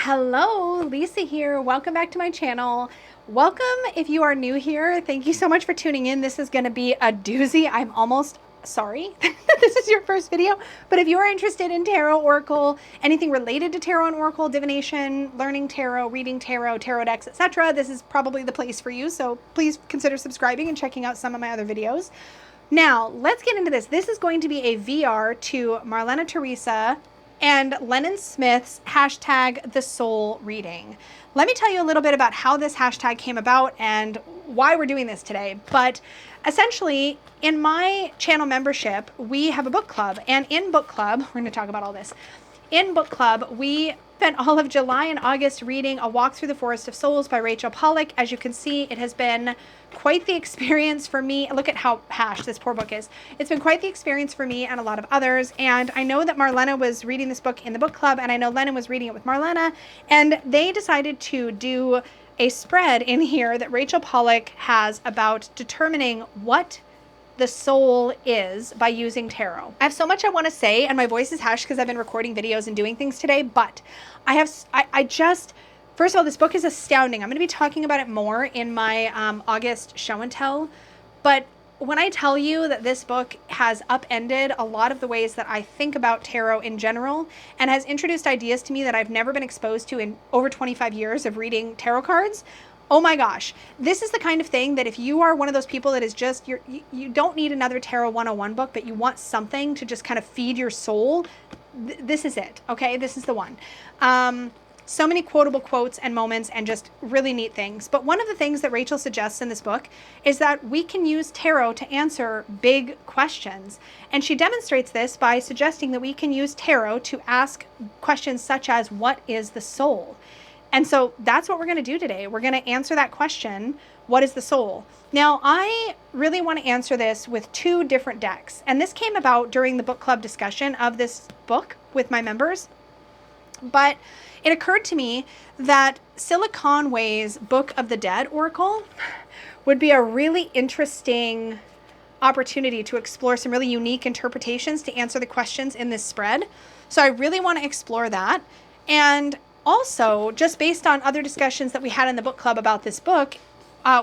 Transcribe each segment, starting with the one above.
Hello, Lisa here. Welcome back to my channel. Welcome if you are new here. Thank you so much for tuning in. This is going to be a doozy. I'm almost sorry that this is your first video, but if you are interested in tarot, oracle, anything related to tarot and oracle, divination, learning tarot, reading tarot, tarot decks, etc., this is probably the place for you. So please consider subscribing and checking out some of my other videos. Now, let's get into this. This is going to be a VR to Marlene Theresa and Lennan Smith's hashtag The Soul reading. Let me tell you a little bit about how this hashtag came about and why we're doing this today. But essentially, in my channel membership, we have a book club. And in book club, we're going to talk about all this. In book club, we spent all of July and August reading A Walk Through the Forest of Souls by Rachel Pollack. As you can see, it has been quite the experience for me. Look at how hashed this poor book is. It's been quite the experience for me and a lot of others. And I know that Marlena was reading this book in the book club, and I know Lennon was reading it with Marlena, and they decided to do a spread in here that Rachel Pollack has about determining what the soul is by using tarot. I have so much I want to say, and my voice is hushed because I've been recording videos and doing things today, but first of all, this book is astounding. I'm going to be talking about it more in my August show and tell, but when I tell you that this book has upended a lot of the ways that I think about tarot in general and has introduced ideas to me that I've never been exposed to in over 25 years of reading tarot cards, oh my gosh, this is the kind of thing that if you are one of those people that is just, you don't need another Tarot 101 book, but you want something to just kind of feed your soul, this is it, okay? This is the one. So many quotable quotes and moments and just really neat things. But one of the things that Rachel suggests in this book is that we can use tarot to answer big questions. And she demonstrates this by suggesting that we can use tarot to ask questions such as, what is the soul? And so that's what we're going to do today. We're going to answer that question, what is the soul? Now, I really want to answer this with two different decks. And this came about during the book club discussion of this book with my members. But it occurred to me that Cilla Conway's Book of the Dead Oracle would be a really interesting opportunity to explore some really unique interpretations to answer the questions in this spread. So I really want to explore that. And also, just based on other discussions that we had in the book club about this book,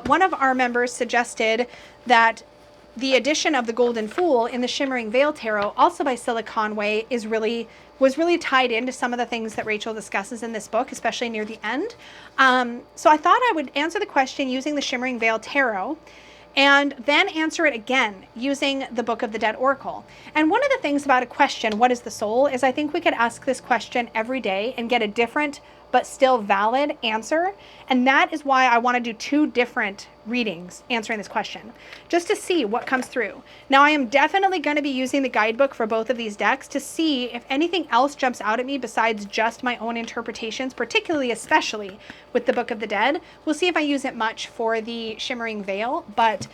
one of our members suggested that the addition of the Golden Fool in the Shimmering Veil Tarot, also by Cilla Conway, was really tied into some of the things that Rachel discusses in this book, especially near the end. So I thought I would answer the question using the Shimmering Veil Tarot, and then answer it again using the Book of the Dead Oracle. And one of the things about a question, what is the soul, is I think we could ask this question every day and get a different but still valid answer. And that is why I want to do two different readings answering this question, just to see what comes through. Now, I am definitely going to be using the guidebook for both of these decks to see if anything else jumps out at me besides just my own interpretations, especially with the Book of the Dead. We'll see if I use it much for the Shimmering Veil, but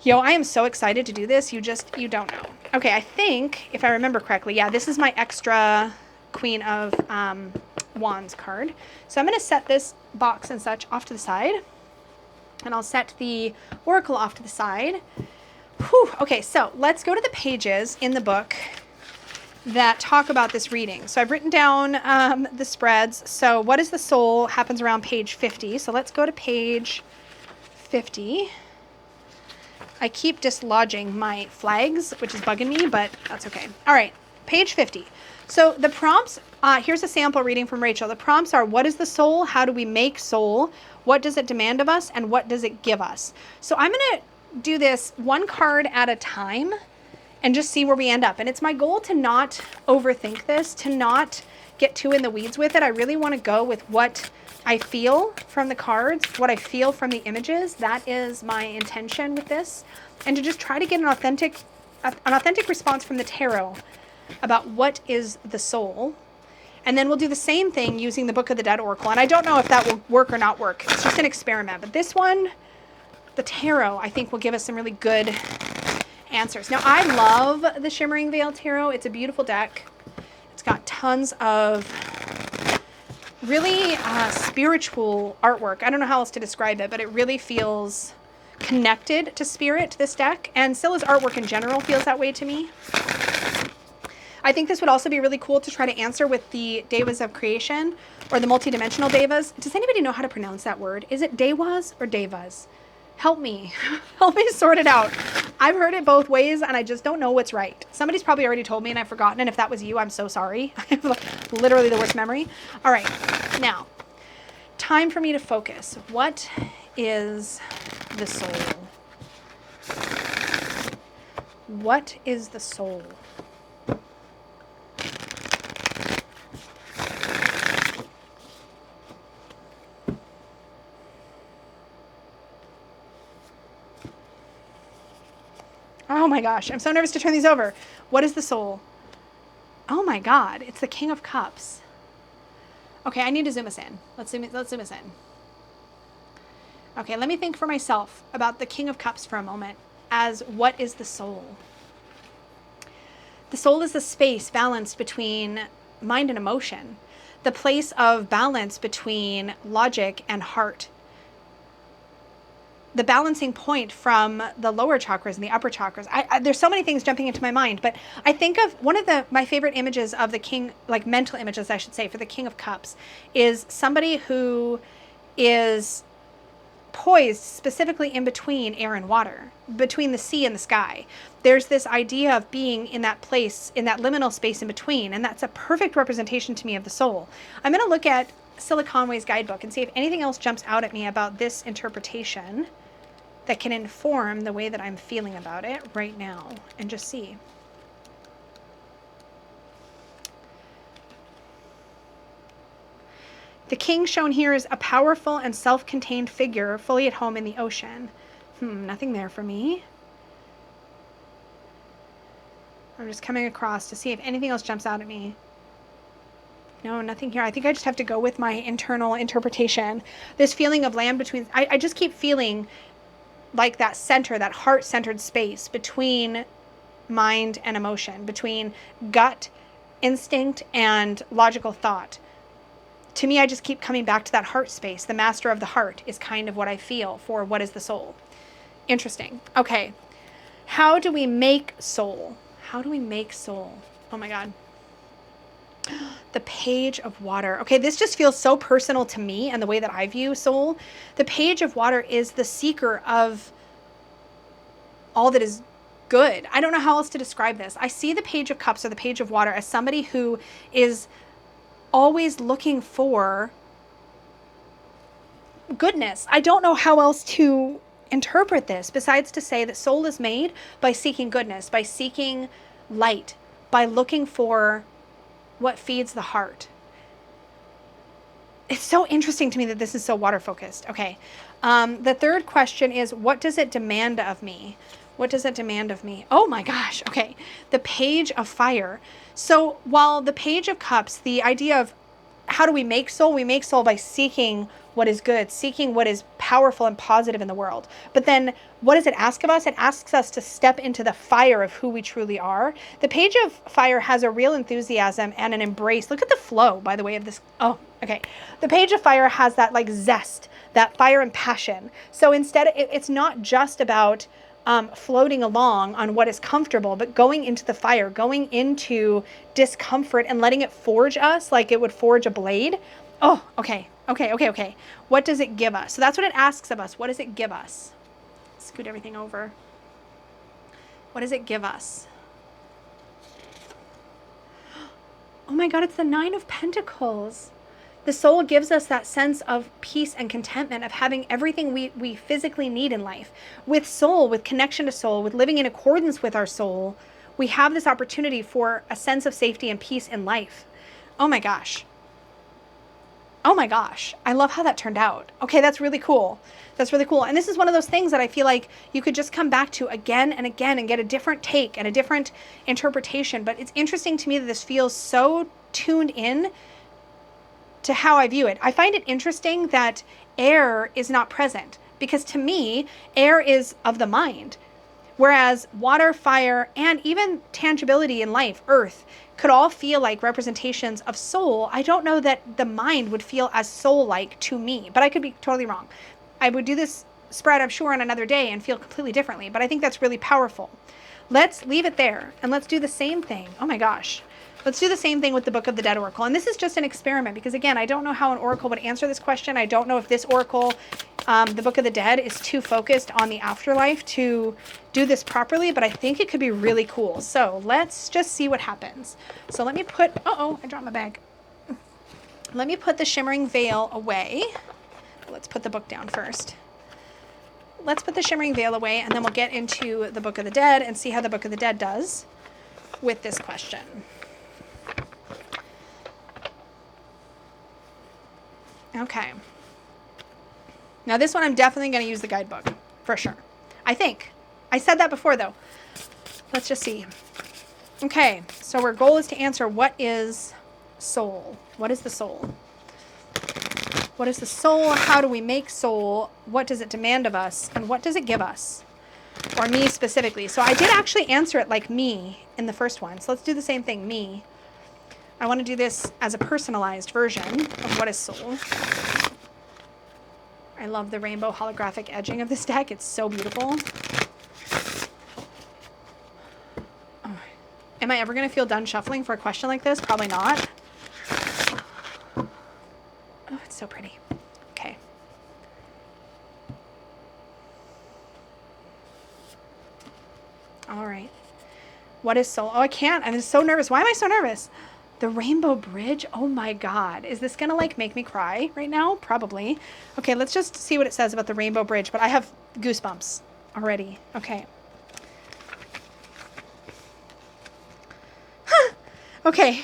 I am so excited to do this. You don't know. Okay, I think, if I remember correctly, yeah, this is my extra Queen of Wands card. So I'm going to set this box and such off to the side, and I'll set the Oracle off to the side. Whew. Okay, so let's go to the pages in the book that talk about this reading. So I've written down the spreads. So what is the soul happens around page 50. So let's go to page 50. I keep dislodging my flags, which is bugging me, but that's okay. All right, page 50. So the prompts, here's a sample reading from Rachel. The prompts are, what is the soul? How do we make soul? What does it demand of us? And what does it give us? So I'm going to do this one card at a time and just see where we end up. And it's my goal to not overthink this, to not get too in the weeds with it. I really want to go with what I feel from the cards, what I feel from the images. That is my intention with this. And to just try to get an authentic response from the tarot about what is the soul. And then we'll do the same thing using the Book of the Dead Oracle. And I don't know if that will work or not work. It's just an experiment. But this one, the tarot, I think will give us some really good answers. Now, I love the Shimmering Veil Tarot. It's a beautiful deck. It's got tons of really spiritual artwork. I don't know how else to describe it, but it really feels connected to spirit, this deck. And Cilla's artwork in general feels that way to me. I think this would also be really cool to try to answer with the Devas of creation, or the multidimensional Devas. Does anybody know how to pronounce that word? Is it Devas or Devas? Help me. Help me sort it out. I've heard it both ways, and I just don't know what's right. Somebody's probably already told me, and I've forgotten. And if that was you, I'm so sorry. I have literally the worst memory. All right. Now, time for me to focus. What is the soul? What is the soul? Oh my gosh, I'm so nervous to turn these over. What is the soul? Oh my God, it's the King of Cups. Okay, I need to zoom us in. Let's zoom us in. Okay, let me think for myself about the King of Cups for a moment as what is the soul? The soul is the space balanced between mind and emotion, the place of balance between logic and heart, the balancing point from the lower chakras and the upper chakras. There's so many things jumping into my mind, but I think of one of my favorite images of the king, like mental images, I should say, for the King of Cups, is somebody who is poised specifically in between air and water, between the sea and the sky. There's this idea of being in that place, in that liminal space in between, and that's a perfect representation to me of the soul. I'm going to look at Scylla Conway's guidebook and see if anything else jumps out at me about this interpretation that can inform the way that I'm feeling about it right now, and just see. The king shown here is a powerful and self-contained figure fully at home in the ocean. Nothing there for me. I'm just coming across to see if anything else jumps out at me. No, nothing here. I think I just have to go with my internal interpretation. This feeling of land between, I just keep feeling like that center, that heart-centered space between mind and emotion, between gut, instinct, and logical thought. To me, I just keep coming back to that heart space. The master of the heart is kind of what I feel for what is the soul. Interesting. Okay. How do we make soul? How do we make soul? Oh my God. The Page of Water. Okay, this just feels so personal to me and the way that I view soul. The Page of Water is the seeker of all that is good. I don't know how else to describe this. I see the Page of Cups or the Page of Water as somebody who is always looking for goodness. I don't know how else to interpret this besides to say that soul is made by seeking goodness, by seeking light, by looking for what feeds the heart. It's so interesting to me that this is so water focused. Okay. The third question is, what does it demand of me? What does it demand of me? Oh my gosh. Okay. The Page of Fire. So while the Page of Cups, the idea of how do we make soul by seeking what is good, seeking what is powerful and positive in the world. But then what does it ask of us? It asks us to step into the fire of who we truly are. The Page of Fire has a real enthusiasm and an embrace. Look at the flow, by the way, of this. Oh, okay. The Page of Fire has that like zest, that fire and passion. So instead, it's not just about floating along on what is comfortable, but going into the fire, going into discomfort and letting it forge us like it would forge a blade. Oh, okay. Okay. What does it give us? So that's what it asks of us. What does it give us? Scoot everything over. What does it give us? Oh my God, it's the Nine of Pentacles. The soul gives us that sense of peace and contentment, of having everything we physically need in life. With soul, with connection to soul, with living in accordance with our soul, we have this opportunity for a sense of safety and peace in life. Oh my gosh. Oh my gosh. I love how that turned out. Okay, that's really cool. That's really cool. And this is one of those things that I feel like you could just come back to again and again and get a different take and a different interpretation. But it's interesting to me that this feels so tuned in to how I view it. I find it interesting that air is not present, because to me, air is of the mind, whereas water, fire, and even tangibility in life, earth, could all feel like representations of soul. I don't know that the mind would feel as soul-like to me, but I could be totally wrong. I would do this spread, I'm sure, on another day and feel completely differently, but I think that's really powerful. Let's leave it there and let's do the same thing. Oh my gosh. Let's do the same thing with the Book of the Dead Oracle. And this is just an experiment because, again, I don't know how an oracle would answer this question. I don't know if this oracle, the Book of the Dead, is too focused on the afterlife to do this properly, but I think it could be really cool. So let's just see what happens. So let me put, uh-oh, I dropped my bag. Let me put the Shimmering Veil away. Let's put the book down first. Let's put the Shimmering Veil away, and then we'll get into the Book of the Dead and see how the Book of the Dead does with this question. Okay. Now this one I'm definitely going to use the guidebook, for sure. I think. I said that before, though. Let's just see. Okay, so our goal is to answer, what is soul? What is the soul? What is the soul? How do we make soul? What does it demand of us? And what does it give us? Or me specifically. So I did actually answer it like me in the first one. So let's do the same thing, me. I want to do this as a personalized version of what is soul. I love the rainbow holographic edging of this deck. It's so beautiful. Oh. Am I ever going to feel done shuffling for a question like this? Probably not. Oh, it's so pretty. Okay. All right. What is soul? Oh, I can't. I'm so nervous. Why am I so nervous? The Rainbow Bridge? Oh my God. Is this gonna like make me cry right now? Probably. Okay, let's just see what it says about the Rainbow Bridge, but I have goosebumps already. Okay. Okay.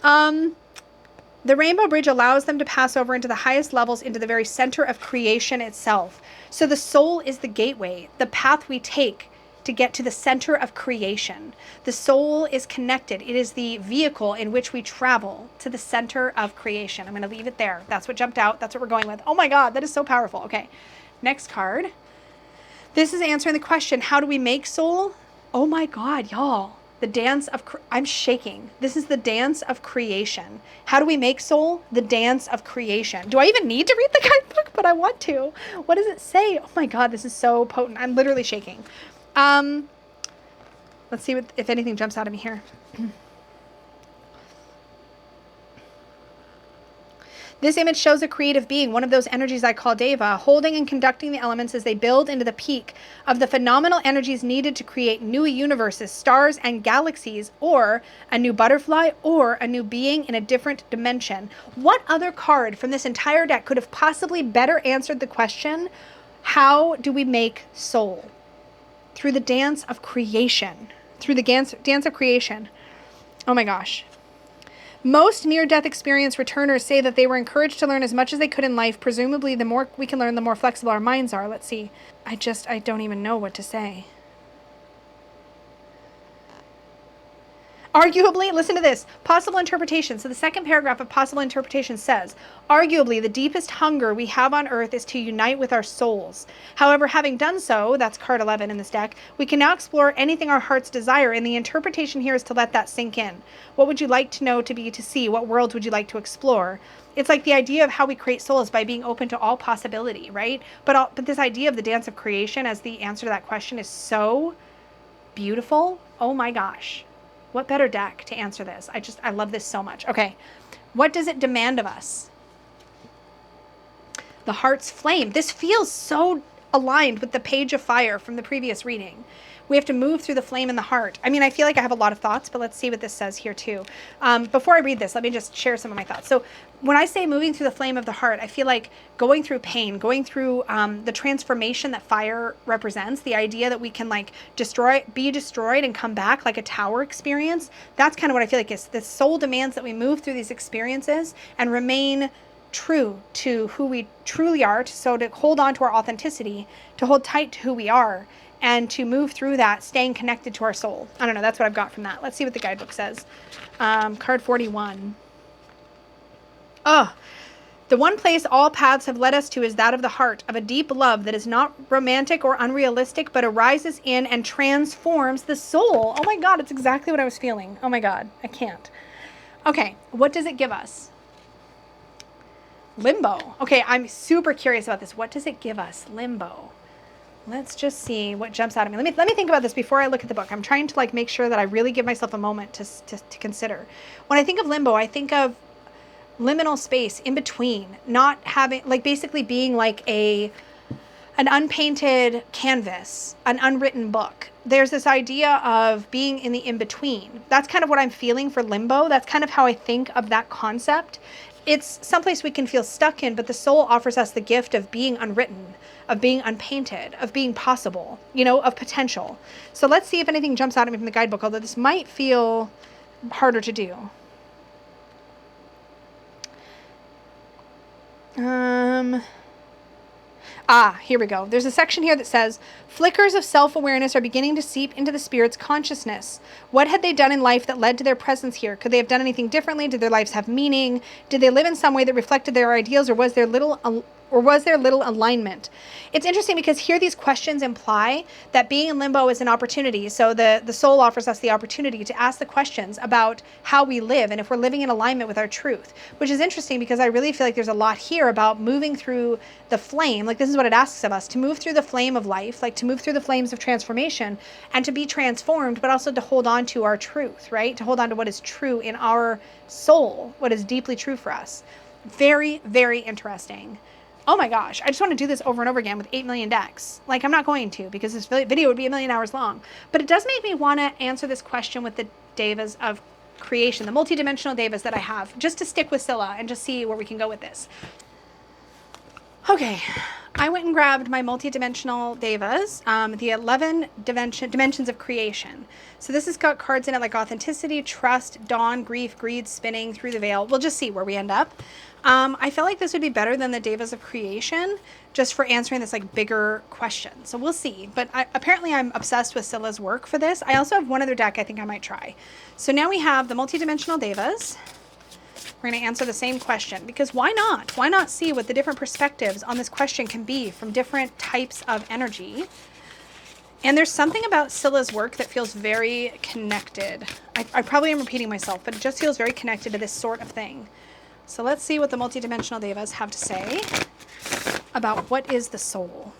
The Rainbow Bridge allows them to pass over into the highest levels, into the very center of creation itself. So the soul is the gateway, the path we take to get to the center of creation. The soul is connected. It is the vehicle in which we travel to the center of creation. I'm going to leave it there. That's what jumped out. That's what we're going with. Oh my God, that is so powerful. Okay, next card. This is answering the question, how do we make soul? Oh my God, y'all. The dance of, I'm shaking. This is the dance of creation. How do we make soul? The dance of creation. Do I even need to read the guidebook? But I want to. What does it say? Oh my God, this is so potent. I'm literally shaking. Let's see if anything jumps out at me here. This image shows a creative being, one of those energies I call Deva, holding and conducting the elements as they build into the peak of the phenomenal energies needed to create new universes, stars, and galaxies, or a new butterfly, or a new being in a different dimension. What other card from this entire deck could have possibly better answered the question, how do we make soul? Through the dance of creation. Through the dance of creation. Oh my gosh. Most near-death experience returners say that they were encouraged to learn as much as they could in life. Presumably, the more we can learn, the more flexible our minds are. Let's see. I don't even know what to say. Arguably, listen to this, possible interpretation. So the second paragraph of possible interpretation says, arguably, the deepest hunger we have on earth is to unite with our souls. However, having done so, that's card 11 in this deck, we can now explore anything our hearts desire, and the interpretation here is to let that sink in. What would you like to know, to see? What worlds would you like to explore? It's like the idea of how we create souls by being open to all possibility, right? But this idea of the dance of creation as the answer to that question is so beautiful. Oh my gosh. What better deck to answer this? I love this so much. Okay, what does it demand of us? The heart's flame. This feels so aligned with the Page of Fire from the previous reading. We have to move through the flame in the heart. I mean, I feel like I have a lot of thoughts, but let's see what this says here too. Before I read this, let me just share some of my thoughts. So when I say moving through the flame of the heart, I feel like going through pain, going through the transformation that fire represents, the idea that we can like be destroyed and come back like a tower experience. That's kind of what I feel like is the soul demands that we move through these experiences and remain true to who we truly are. So to hold on to our authenticity, to hold tight to who we are, and to move through that, staying connected to our soul. I don't know, that's what I've got from that. Let's see what the guidebook says. Card 41. Oh, the one place all paths have led us to is that of the heart, of a deep love that is not romantic or unrealistic, but arises in and transforms the soul. Oh my God, it's exactly what I was feeling. Oh my God, I can't. Okay, what does it give us? Limbo. Okay, I'm super curious about this. What does it give us? Limbo. Let's just see what jumps out at me. Let me think about this before I look at the book. I'm trying to like make sure that I really give myself a moment to consider. When I think of limbo, I think of liminal space in between, not having, like, basically being like an unpainted canvas, an unwritten book. There's this idea of being in the in-between. That's kind of what I'm feeling for limbo. That's kind of how I think of that concept. It's someplace we can feel stuck in, but the soul offers us the gift of being unwritten, of being unpainted, of being possible, you know, of potential. So let's see if anything jumps out at me from the guidebook, although this might feel harder to do. Here we go. There's a section here that says, flickers of self-awareness are beginning to seep into the spirit's consciousness. What had they done in life that led to their presence here? Could they have done anything differently? Did their lives have meaning? Did they live in some way that reflected their ideals, or was there little alignment? It's interesting because here these questions imply that being in limbo is an opportunity. So the soul offers us the opportunity to ask the questions about how we live and if we're living in alignment with our truth, which is interesting because I really feel like there's a lot here about moving through the flame. Like, this is what it asks of us, to move through the flame of life, like to move through the flames of transformation and to be transformed, but also to hold on to our truth, right? To hold on to what is true in our soul, what is deeply true for us. Very, very interesting. Oh my gosh, I just want to do this over and over again with 8 million decks. Like, I'm not going to, because this video would be 1 million hours long. But it does make me want to answer this question with the Devas of creation, the multidimensional Devas that I have, just to stick with Scylla and just see where we can go with this. Okay, I went and grabbed my multidimensional Devas, the 11 dimensions of creation. So this has got cards in it like authenticity, trust, dawn, grief, greed, spinning, through the veil. We'll just see where we end up. I feel like this would be better than the Devas of creation, just for answering this like bigger question. So we'll see. But apparently I'm obsessed with Scylla's work for this. I also have one other deck I think I might try. So now we have the multidimensional Devas. We're going to answer the same question, because why not? Why not see what the different perspectives on this question can be from different types of energy? And there's something about Scylla's work that feels very connected. I probably am repeating myself, but it just feels very connected to this sort of thing. So let's see what the multidimensional Devas have to say about what is the soul.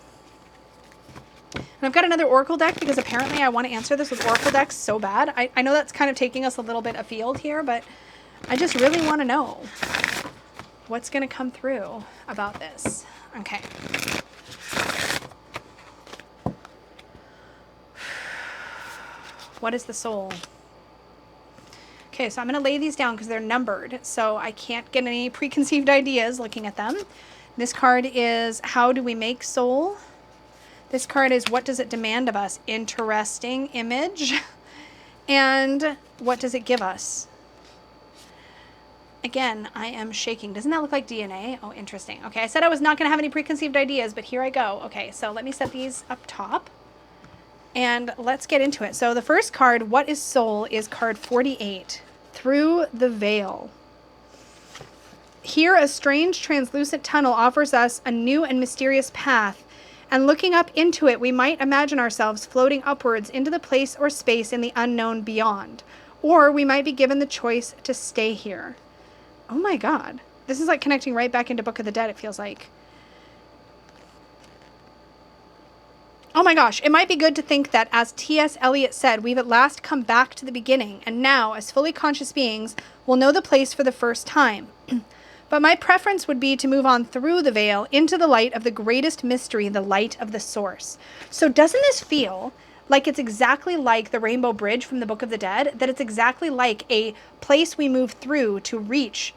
And I've got another Oracle deck because apparently I want to answer this with Oracle decks so bad. I know that's kind of taking us a little bit afield here, but I just really want to know what's going to come through about this. Okay. What is the soul? Okay, so I'm going to lay these down because they're numbered, so I can't get any preconceived ideas looking at them. This card is, how do we make soul? This card is, what does it demand of us? Interesting image. And what does it give us? Again, I am shaking. Doesn't that look like DNA? Oh, interesting. Okay, I said I was not going to have any preconceived ideas, but here I go. Okay, so let me set these up top. And let's get into it. So the first card, what is soul, is card 48, Through the Veil. Here, a strange translucent tunnel offers us a new and mysterious path, and looking up into it, we might imagine ourselves floating upwards into the place or space in the unknown beyond. Or we might be given the choice to stay here. Oh my God. This is like connecting right back into Book of the Dead, it feels like. Oh my gosh, it might be good to think that, as T.S. Eliot said, we've at last come back to the beginning, and now, as fully conscious beings, we'll know the place for the first time. But my preference would be to move on through the veil into the light of the greatest mystery, the light of the source. So doesn't this feel like it's exactly like the Rainbow Bridge from the Book of the Dead? That it's exactly like a place we move through to reach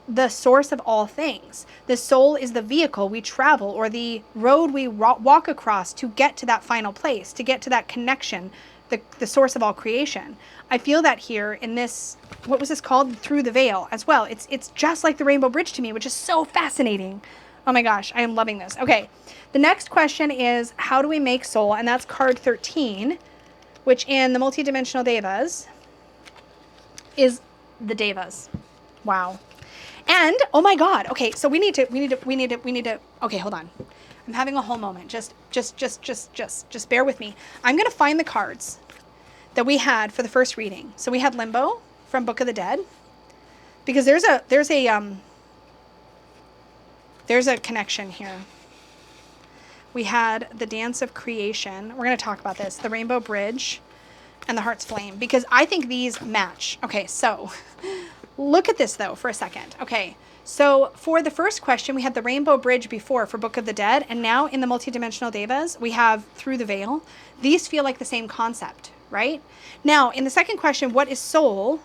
the source of all things. The soul is the vehicle we travel, or the road we walk across to get to that final place, to get to that connection, the source of all creation. I feel that here in this, what was this called? Through the Veil as well. It's just like the Rainbow Bridge to me, which is so fascinating. Oh my gosh, I am loving this. Okay, the next question is, how do we make soul? And that's card 13, which in the multidimensional Devas is the Devas. Wow. And, oh my God, okay, so we need to, okay, hold on. I'm having a whole moment. Just bear with me. I'm going to find the cards that we had for the first reading. So we had Limbo from Book of the Dead, because there's a connection here. we had the Dance of Creation. We're going to talk about this. The Rainbow Bridge and the Heart's Flame, because I think these match. Okay, so look at this, though, for a second. Okay, so for the first question, we had the Rainbow Bridge before for Book of the Dead, and now in the multidimensional Devas, we have Through the Veil. These feel like the same concept, right? Now, in the second question, what is soul?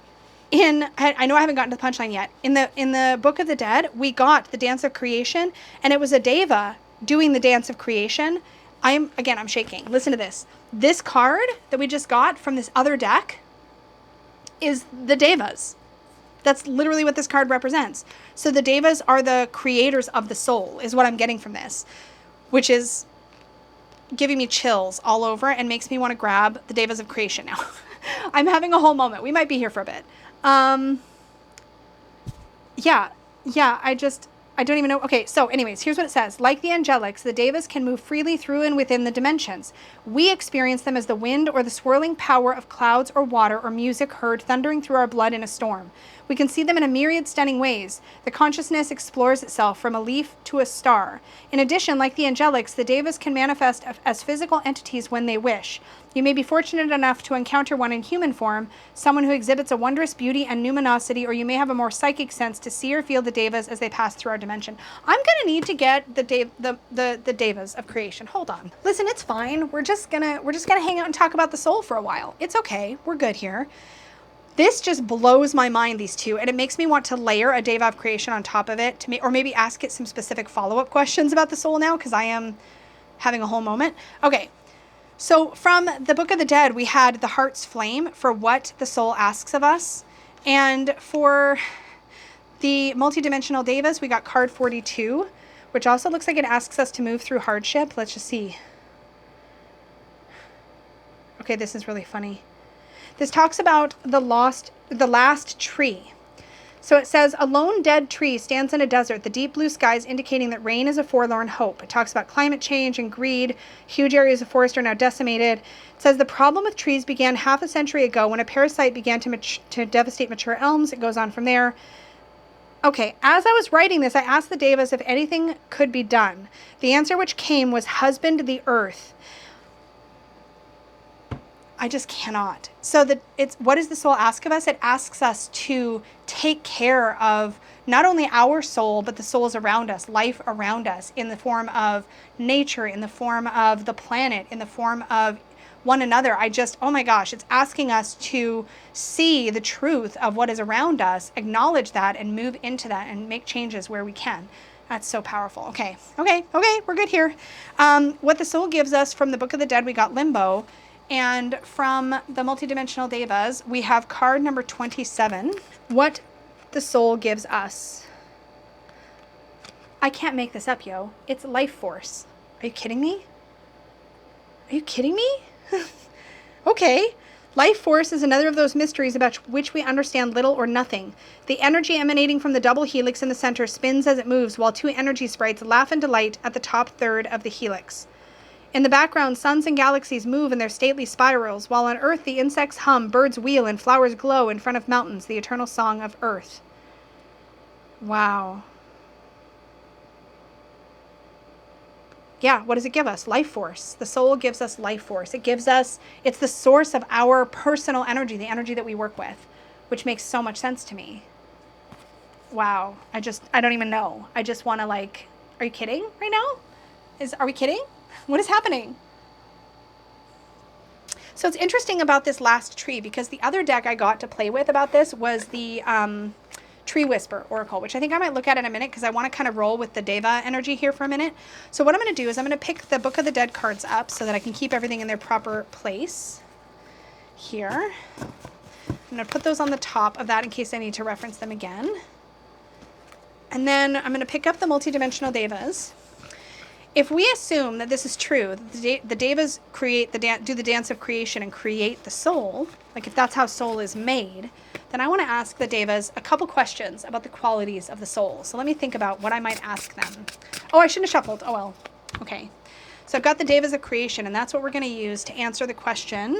I know I haven't gotten to the punchline yet. In the Book of the Dead, we got the Dance of Creation, and it was a Deva doing the Dance of Creation. I'm shaking. Listen to this. This card that we just got from this other deck is the Devas. That's literally what this card represents. So the Devas are the creators of the soul, is what I'm getting from this, which is giving me chills all over and makes me want to grab the Devas of Creation now. I'm having a whole moment. We might be here for a bit. I don't even know. Okay, so anyways, here's what it says. Like the angelics, the Devas can move freely through and within the dimensions. We experience them as the wind or the swirling power of clouds or water or music heard thundering through our blood in a storm. We can see them in a myriad stunning ways. The consciousness explores itself from a leaf to a star. In addition, like the angelics, the Devas can manifest as physical entities when they wish. You may be fortunate enough to encounter one in human form, someone who exhibits a wondrous beauty and numinosity, or you may have a more psychic sense to see or feel the Devas as they pass through our dimension. I'm gonna need to get the Devas of Creation. Hold on. Listen, it's fine. We're just gonna hang out and talk about the soul for a while. It's okay. We're good here. This just blows my mind, these two, and it makes me want to layer a Deva of Creation on top of it, or maybe ask it some specific follow-up questions about the soul now, because I am having a whole moment. Okay, so from the Book of the Dead, we had the Heart's Flame for what the soul asks of us, and for the multidimensional Devas, we got card 42, which also looks like it asks us to move through hardship. Let's just see. Okay, this is really funny. This talks about the last tree. So it says, a lone dead tree stands in a desert, the deep blue skies indicating that rain is a forlorn hope. It talks about climate change and greed. Huge areas of forest are now decimated. It says the problem with trees began half a century ago when a parasite began to devastate mature elms. It goes on from there. Okay, as I was writing this, I asked the Devas if anything could be done. The answer which came was husband the earth. I just cannot. So what does the soul ask of us? It asks us to take care of not only our soul, but the souls around us, life around us, in the form of nature, in the form of the planet, in the form of one another. Oh my gosh, it's asking us to see the truth of what is around us, acknowledge that, and move into that and make changes where we can. That's so powerful. Okay, we're good here. What the soul gives us from the Book of the Dead, we got Limbo. And from the multidimensional Devas, we have card number 27. What the soul gives us. I can't make this up, yo. It's life force. Are you kidding me? Are you kidding me? Okay. Life force is another of those mysteries about which we understand little or nothing. The energy emanating from the double helix in the center spins as it moves, while two energy sprites laugh in delight at the top third of the helix. In the background, suns and galaxies move in their stately spirals, while on Earth the insects hum, birds wheel, and flowers glow in front of mountains, the eternal song of Earth. Wow. Yeah, what does it give us? Life force. The soul gives us life force. It's the source of our personal energy, the energy that we work with, which makes so much sense to me. Wow. I don't even know. I just want to are you kidding right now? Are we kidding? What is happening? So it's interesting about this last tree, because the other deck I got to play with about this was the Tree Whisper Oracle, which I think I might look at in a minute, because I want to kind of roll with the Deva energy here for a minute. So what I'm going to do is I'm going to pick the Book of the Dead cards up so that I can keep everything in their proper place here. I'm going to put those on the top of that in case I need to reference them again. And then I'm going to pick up the multidimensional Devas. If we assume that this is true, the Devas do the dance of creation and create the soul, like if that's how soul is made, then I want to ask the Devas a couple questions about the qualities of the soul. So let me think about what I might ask them. Oh, I shouldn't have shuffled. Oh, well. Okay. So I've got the Devas of creation, and that's what we're going to use to answer the question.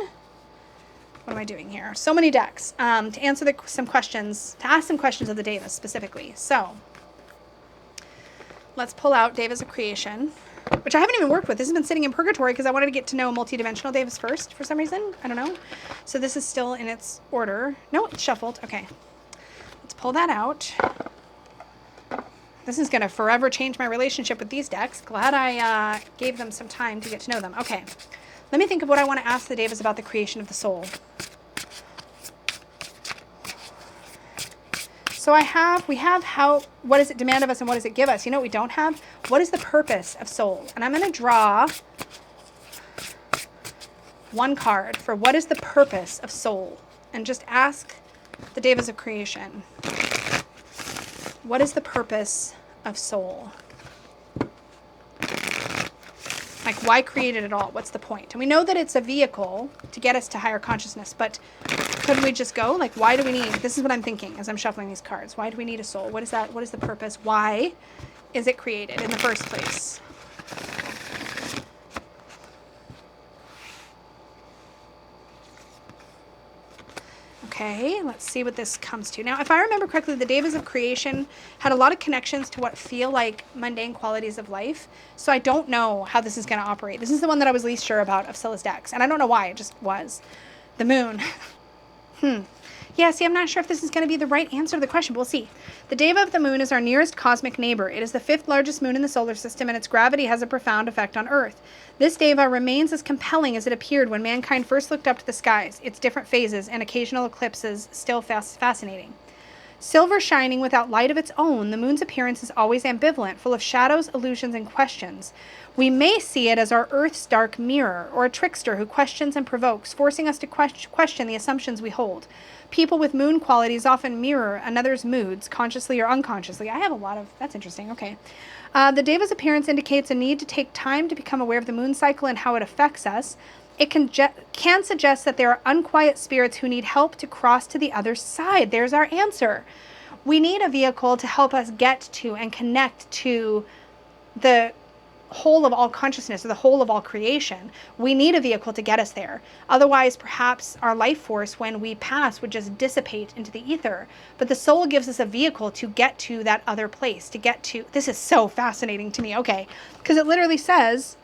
What am I doing here? So many decks. To answer some questions, to ask some questions of the Devas specifically. So let's pull out Devas of creation. which I haven't even worked with. This has been sitting in purgatory because I wanted to get to know multidimensional Devas first for some reason. I don't know. So this is still in its order. No, it's shuffled. Okay. Let's pull that out. This is going to forever change my relationship with these decks. Glad I gave them some time to get to know them. Okay. Let me think of what I want to ask the Devas about the creation of the soul. So we have what does it demand of us and what does it give us? You know what we don't have? What is the purpose of soul? And I'm going to draw one card for what is the purpose of soul? And just ask the Devas of creation. What is the purpose of soul? Like, why create it at all? What's the point? And we know that it's a vehicle to get us to higher consciousness, but couldn't we just go? Like, why do we need, this is what I'm thinking as I'm shuffling these cards. Why do we need a soul? What is that? What is the purpose? Why is it created in the first place? Okay, let's see what this comes to. Now, if I remember correctly, the Devas of creation had a lot of connections to what feel like mundane qualities of life. So I don't know how this is going to operate. This is the one that I was least sure about of Scylla's decks. And I don't know why, it just was. The moon. Yeah, see, I'm not sure if this is going to be the right answer to the question, but we'll see. The Deva of the moon is our nearest cosmic neighbor. It is the 5th largest moon in the solar system, and its gravity has a profound effect on Earth. This Deva remains as compelling as it appeared when mankind first looked up to the skies, its different phases and occasional eclipses still fascinating. Silver shining without light of its own, the moon's appearance is always ambivalent, full of shadows, illusions, and questions. We may see it as our Earth's dark mirror, or a trickster who questions and provokes, forcing us to question the assumptions we hold. People with moon qualities often mirror another's moods, consciously or unconsciously. I have a lot of, that's interesting, okay. The Deva's appearance indicates a need to take time to become aware of the moon cycle and how it affects us. It can suggest that there are unquiet spirits who need help to cross to the other side. There's our answer. We need a vehicle to help us get to and connect to the whole of all consciousness, or the whole of all creation. We need a vehicle to get us there. Otherwise, perhaps our life force, when we pass, would just dissipate into the ether. But the soul gives us a vehicle to get to that other place, to get to, this is so fascinating to me, okay, because it literally says,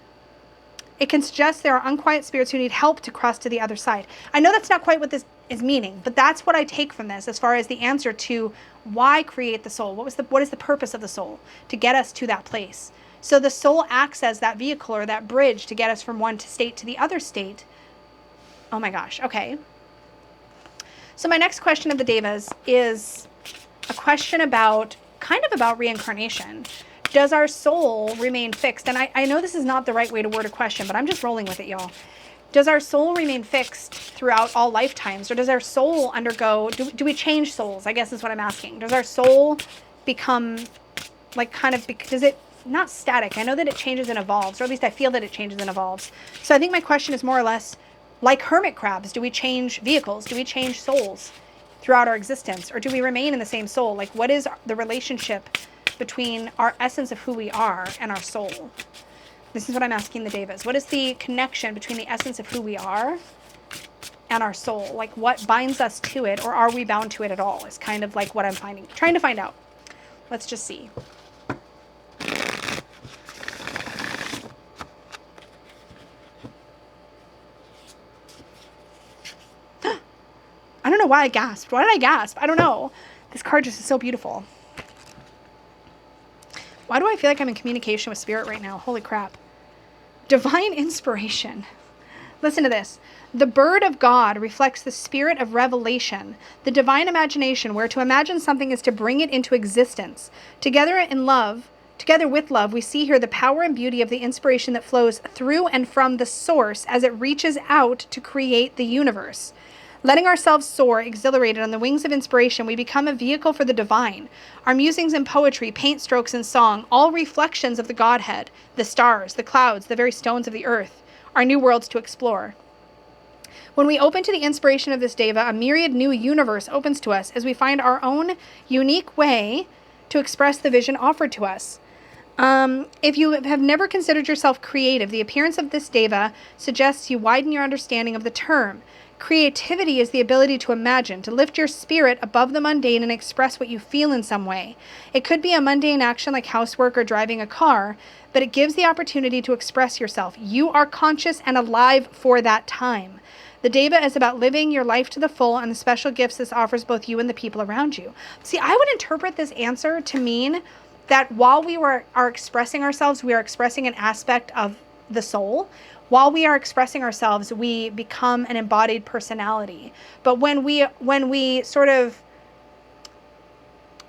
it can suggest there are unquiet spirits who need help to cross to the other side. I know that's not quite what this is meaning, but that's what I take from this as far as the answer to why create the soul. What is the purpose of the soul? To get us to that place. So the soul acts as that vehicle or that bridge to get us from one state to the other state. Oh my gosh, okay. So my next question of the Devas is a question about, kind of about reincarnation. Does our soul remain fixed? And I know this is not the right way to word a question, but I'm just rolling with it, y'all. Does our soul remain fixed throughout all lifetimes? Or does our soul undergo, do we change souls? I guess is what I'm asking. Does our soul become, like, kind of, does it, not static. I know that it changes and evolves, or at least I feel that it changes and evolves. So I think my question is more or less, like hermit crabs, do we change vehicles? Do we change souls throughout our existence? Or do we remain in the same soul? Like, what is the relationship between our essence of who we are and our soul? This is what I'm asking the Devas. What is the connection between the essence of who we are and our soul? Like, what binds us to it, or are we bound to it at all? Is kind of like what I'm trying to find out. Let's just see. I don't know why I gasped. Why did I gasp? I don't know. This card just is so beautiful. Why do I feel like I'm in communication with spirit right now? Holy crap. Divine inspiration. Listen to this. The bird of God reflects the spirit of revelation, the divine imagination, where to imagine something is to bring it into existence. Together with love, we see here the power and beauty of the inspiration that flows through and from the source as it reaches out to create the universe. Letting ourselves soar, exhilarated on the wings of inspiration, we become a vehicle for the divine. Our musings in poetry, paint strokes and song, all reflections of the Godhead, the stars, the clouds, the very stones of the earth, are new worlds to explore. When we open to the inspiration of this Deva, a myriad new universe opens to us as we find our own unique way to express the vision offered to us. If you have never considered yourself creative, the appearance of this Deva suggests you widen your understanding of the term. Creativity is the ability to imagine, to lift your spirit above the mundane and express what you feel in some way. It could be a mundane action like housework or driving a car, but it gives the opportunity to express yourself. You are conscious and alive for that time. The Deva is about living your life to the full and the special gifts this offers both you and the people around you. See, I would interpret this answer to mean that while we are expressing ourselves, we are expressing an aspect of the soul. While we are expressing ourselves, we become an embodied personality. But when we sort of,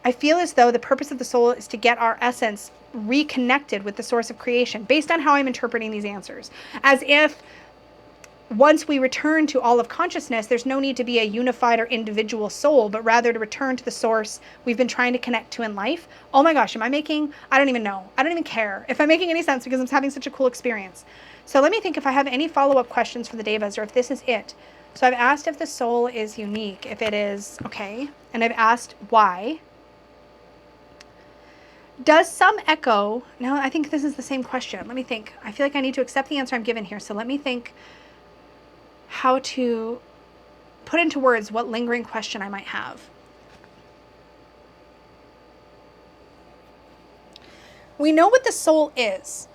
I feel as though the purpose of the soul is to get our essence reconnected with the source of creation, based on how I'm interpreting these answers. As if once we return to all of consciousness, there's no need to be a unified or individual soul, but rather to return to the source we've been trying to connect to in life. Oh my gosh, I don't even know. I don't even care if I'm making any sense, because I'm having such a cool experience. So let me think if I have any follow-up questions for the Devas, or if this is it. So I've asked if the soul is unique, if it is, okay. And I've asked why. Does some echo, no, I think this is the same question. Let me think. I feel like I need to accept the answer I'm given here. So let me think how to put into words what lingering question I might have. We know what the soul is.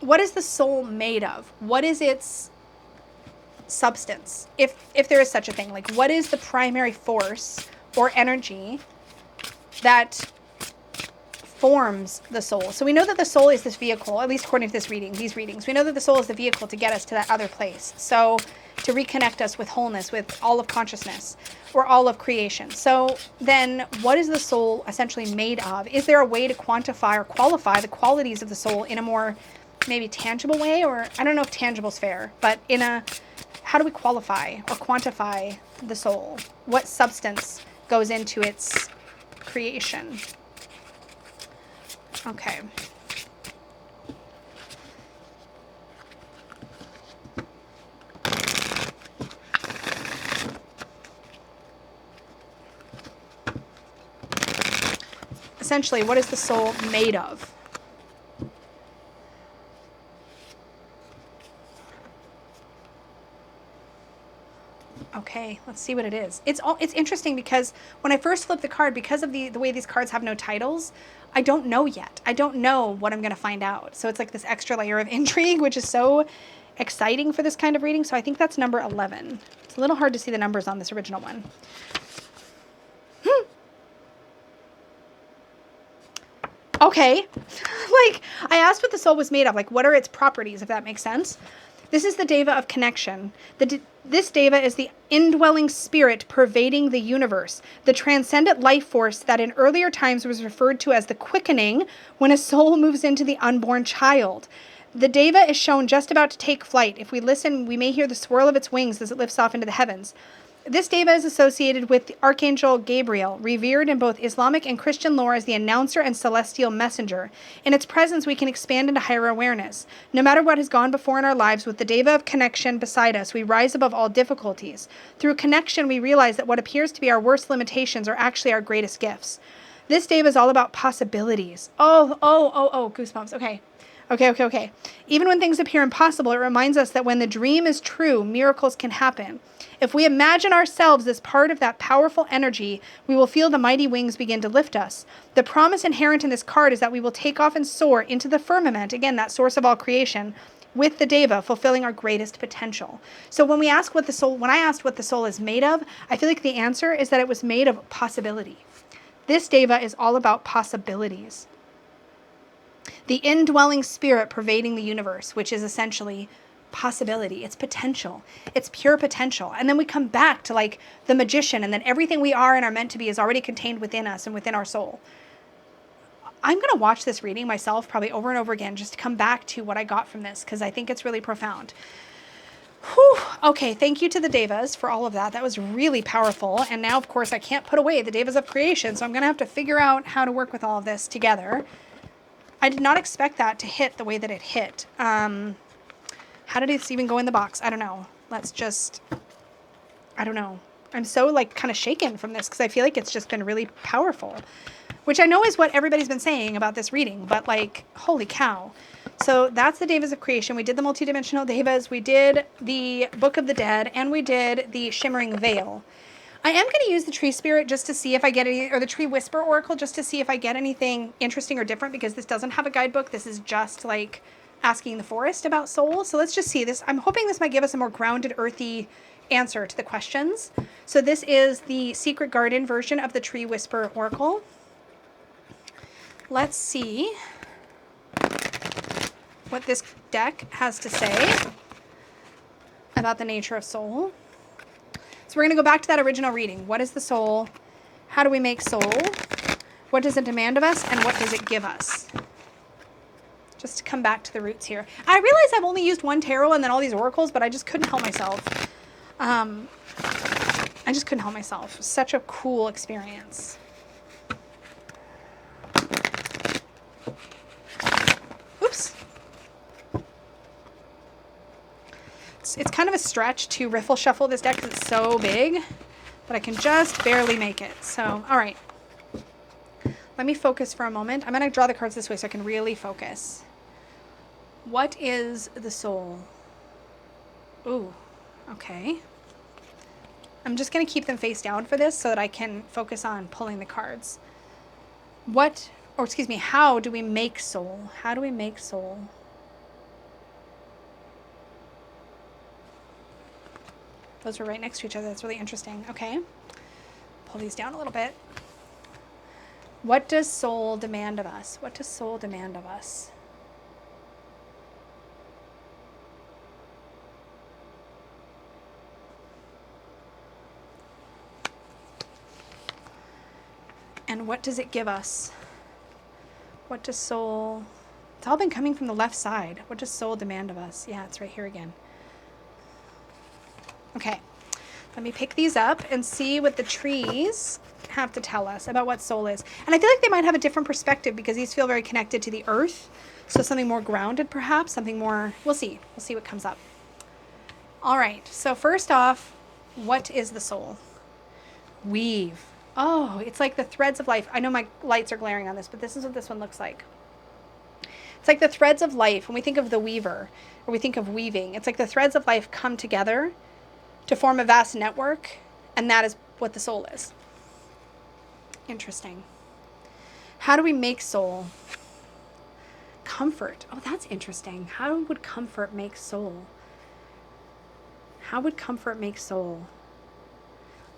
What is the soul made of? What is its substance? If there is such a thing, like what is the primary force or energy that forms the soul? So we know that the soul is this vehicle, at least according to these readings. We know that the soul is the vehicle to get us to that other place. So to reconnect us with wholeness, with all of consciousness, or all of creation. So then what is the soul essentially made of? Is there a way to quantify or qualify the qualities of the soul in a more maybe tangible way? Or I don't know if tangible is fair, but how do we qualify or quantify the soul? What substance goes into its creation? Okay. Essentially, what is the soul made of? Okay, let's see what it is. It's interesting because when I first flipped the card, because of the way these cards have no titles, I don't know yet. I don't know what I'm going to find out. So it's like this extra layer of intrigue, which is so exciting for this kind of reading. So I think that's number 11. It's a little hard to see the numbers on this original one. Okay. Like, I asked what the soul was made of. Like, what are its properties, if that makes sense? This is the Deva of connection. This Deva is the indwelling spirit pervading the universe, the transcendent life force that in earlier times was referred to as the quickening when a soul moves into the unborn child. The Deva is shown just about to take flight. If we listen, we may hear the swirl of its wings as it lifts off into the heavens. This Deva is associated with the Archangel Gabriel, revered in both Islamic and Christian lore as the announcer and celestial messenger. In its presence, we can expand into higher awareness. No matter what has gone before in our lives, with the Deva of connection beside us, we rise above all difficulties. Through connection, we realize that what appears to be our worst limitations are actually our greatest gifts. This Deva is all about possibilities. Oh, goosebumps. Okay. Even when things appear impossible, it reminds us that when the dream is true, miracles can happen. If we imagine ourselves as part of that powerful energy, we will feel the mighty wings begin to lift us. The promise inherent in this card is that we will take off and soar into the firmament, again, that source of all creation, with the Deva, fulfilling our greatest potential. So when I asked what the soul is made of, I feel like the answer is that it was made of possibility. This Deva is all about possibilities. The indwelling spirit pervading the universe, which is essentially possibility. It's potential. It's pure potential. And then we come back to like the magician, and then everything we are and are meant to be is already contained within us and within our soul. I'm going to watch this reading myself probably over and over again just to come back to what I got from this, because I think it's really profound. Whew. Okay, thank you to the Devas for all of that. That was really powerful. And now, of course, I can't put away the Devas of creation, so I'm going to have to figure out how to work with all of this together. I did not expect that to hit the way that it hit. How did it even go in the box? I don't know. I don't know. I'm so like kind of shaken from this because I feel like it's just been really powerful, which I know is what everybody's been saying about this reading, but like, holy cow. So that's the Devas of creation. We did the multidimensional Devas. We did the Book of the Dead, and we did the Shimmering Veil. I am going to use the Tree Spirit just to see if I get any, or the Tree Whisper Oracle, just to see if I get anything interesting or different, because this doesn't have a guidebook. This is just like asking the forest about soul. So let's just see this. I'm hoping this might give us a more grounded, earthy answer to the questions. So this is the Secret Garden version of the Tree Whisper Oracle. Let's see what this deck has to say about the nature of soul. So we're going to go back to that original reading. What is the soul? How do we make soul? What does it demand of us? And what does it give us? Just to come back to the roots here. I realize I've only used one tarot and then all these oracles, but I just couldn't help myself. I just couldn't help myself. Such a cool experience. Oops. It's kind of a stretch to riffle shuffle this deck because it's so big, but I can just barely make it. So, all right. Let me focus for a moment. I'm going to draw the cards this way so I can really focus. What is the soul? Ooh, okay. I'm just going to keep them face down for this so that I can focus on pulling the cards. How do we make soul? How do we make soul? Those were right next to each other. That's really interesting. Okay. Pull these down a little bit. What does soul demand of us? What does soul demand of us? And what does it give us? What does soul... It's all been coming from the left side. What does soul demand of us? Yeah, it's right here again. Okay, let me pick these up and see what the trees have to tell us about what soul is. And I feel like they might have a different perspective because these feel very connected to the earth. So something more grounded, perhaps, something more... We'll see. We'll see what comes up. All right, so first off, what is the soul? Weave. Oh, it's like the threads of life. I know my lights are glaring on this, but this is what this one looks like. It's like the threads of life. When we think of the weaver, or we think of weaving, it's like the threads of life come together to form a vast network, and that is what the soul is. Interesting. How do we make soul? Comfort. Oh, that's interesting. How would comfort make soul? How would comfort make soul?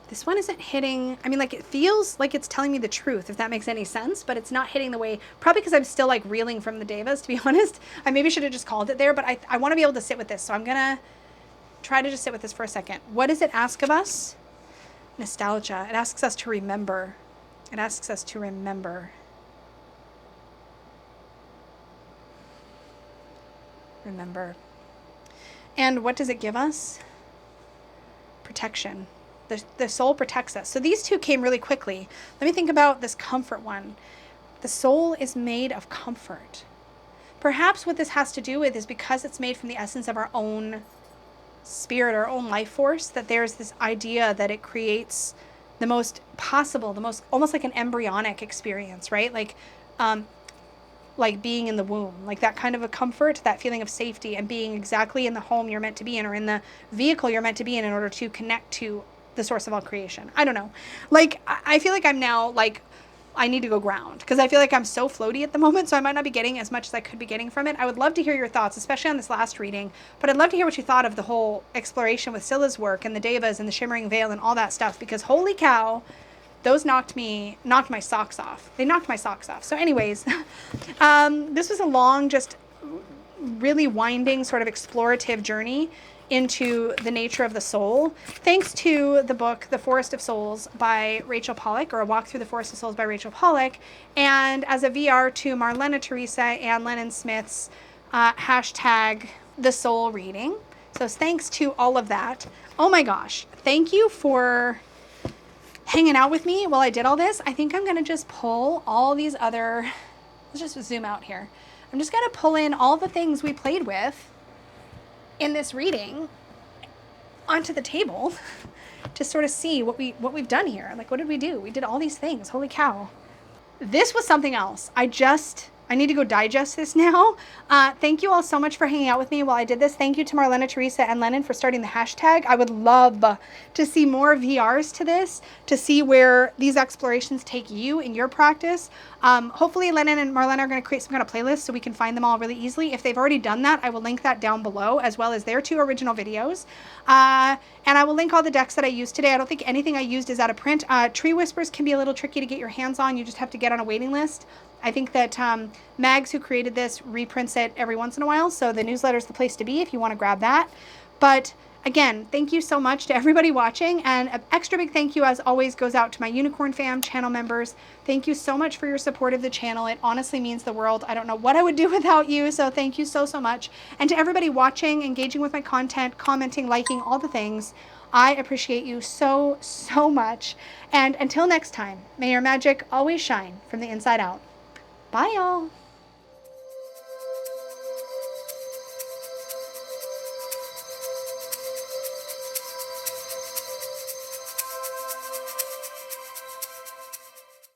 This one isn't hitting, I mean, like, it feels like it's telling me the truth, if that makes any sense, but it's not hitting the way, probably because I'm still like reeling from the Devas, to be honest. I maybe should have just called it there, but I want to be able to sit with this. So I'm going to try to just sit with this for a second. What does it ask of us? Nostalgia. It asks us to remember. It asks us to remember. Remember. And what does it give us? Protection. The soul protects us. So these two came really quickly. Let me think about this comfort one. The soul is made of comfort. Perhaps what this has to do with is because it's made from the essence of our own spirit, our own life force, that there's this idea that it creates the most possible, the most, almost like an embryonic experience, right? Like being in the womb, like that kind of a comfort, that feeling of safety, and being exactly in the home you're meant to be in, or in the vehicle you're meant to be in order to connect to the source of all creation. I don't know. Like, I feel like I'm now, like, I need to go ground, because I feel like I'm so floaty at the moment, so I might not be getting as much as I could be getting from it. I would love to hear your thoughts, especially on this last reading, but I'd love to hear what you thought of the whole exploration with Scylla's work and the Devas and the Shimmering Veil and all that stuff, because holy cow, those knocked my socks off. They knocked my socks off. So anyways, this was a long, just really winding, sort of explorative journey into the nature of the soul, thanks to the book The Forest of Souls by Rachel Pollack, or A Walk Through the Forest of Souls by Rachel Pollack, and as a VR to Marlene Theresa and Lennan Smith's hashtag The Soul reading. So thanks to all of that. Oh my gosh, thank you for hanging out with me while I did all this. I think I'm going to just pull all these other, let's just zoom out here. I'm just going to pull in all the things we played with in this reading onto the table to sort of see what we've done here. Like, what did we do? We did all these things. Holy cow. This was something else. I just I need to go digest this now. Thank you all so much for hanging out with me while I did this. Thank you to Marlene Theresa and Lennan for starting the hashtag. I would love to see more VRs to this, to see where these explorations take you in your practice. Hopefully Lennon and Marlene are going to create some kind of playlist so we can find them all really easily. If they've already done that, I will link that down below, as well as their 2 original videos. And I will link all the decks that I used today. I don't think anything I used is out of print. Tree Whispers can be a little tricky to get your hands on. You just have to get on a waiting list. I think that Mags, who created this, reprints it every once in a while, so the newsletter is the place to be if you want to grab that. But again, thank you so much to everybody watching, and an extra big thank you, as always, goes out to my Unicorn Fam channel members. Thank you so much for your support of the channel. It honestly means the world. I don't know what I would do without you, so thank you so much. And to everybody watching, engaging with my content, commenting, liking, all the things, I appreciate you so much. And until next time, may your magic always shine from the inside out. Bye, y'all.